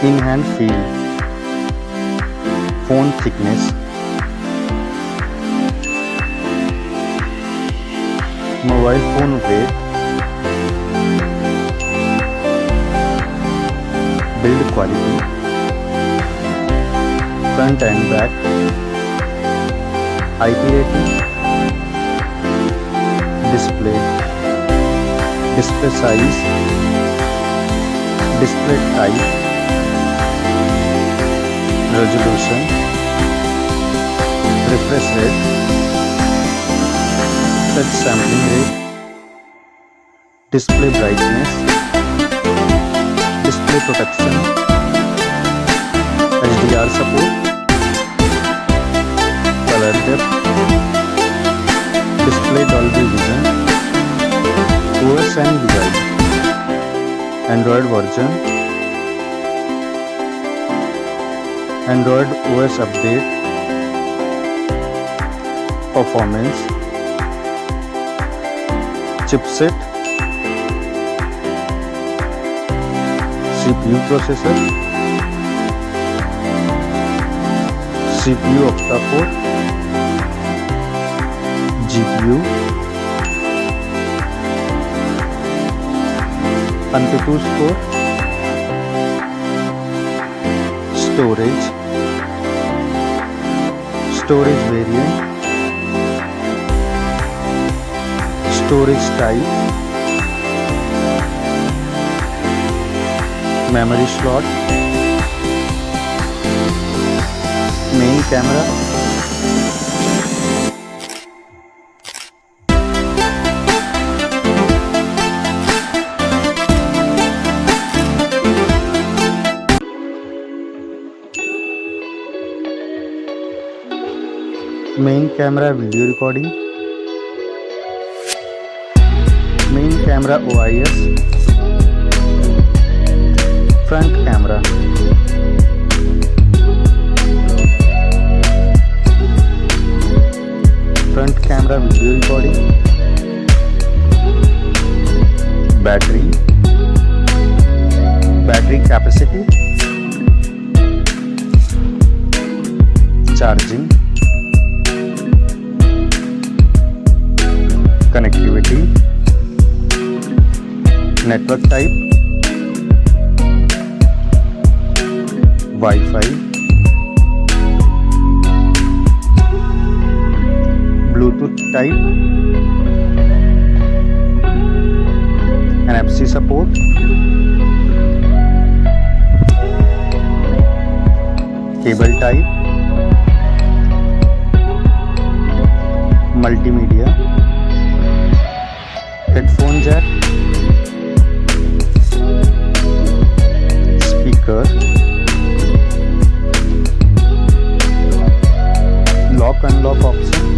in hand feel, phone thickness, mobile phone weight, build quality, front and back, IP rating, display size, display type, resolution, refresh rate, touch sampling rate, display brightness, display protection, HDR support, color depth, display Dolby Vision, OS and UI, Android version, Android OS update, performance, chipset, CPU processor, CPU octa-core, GPU, AnTuTu score, storage variant, storage type, memory slot, main camera, main camera video recording, main camera OIS, front camera, front camera video recording, battery capacity, charging, connectivity, network type, Wi-Fi, Bluetooth type, NFC support, cable type, multimedia, headphone jack, speaker, lock unlock option,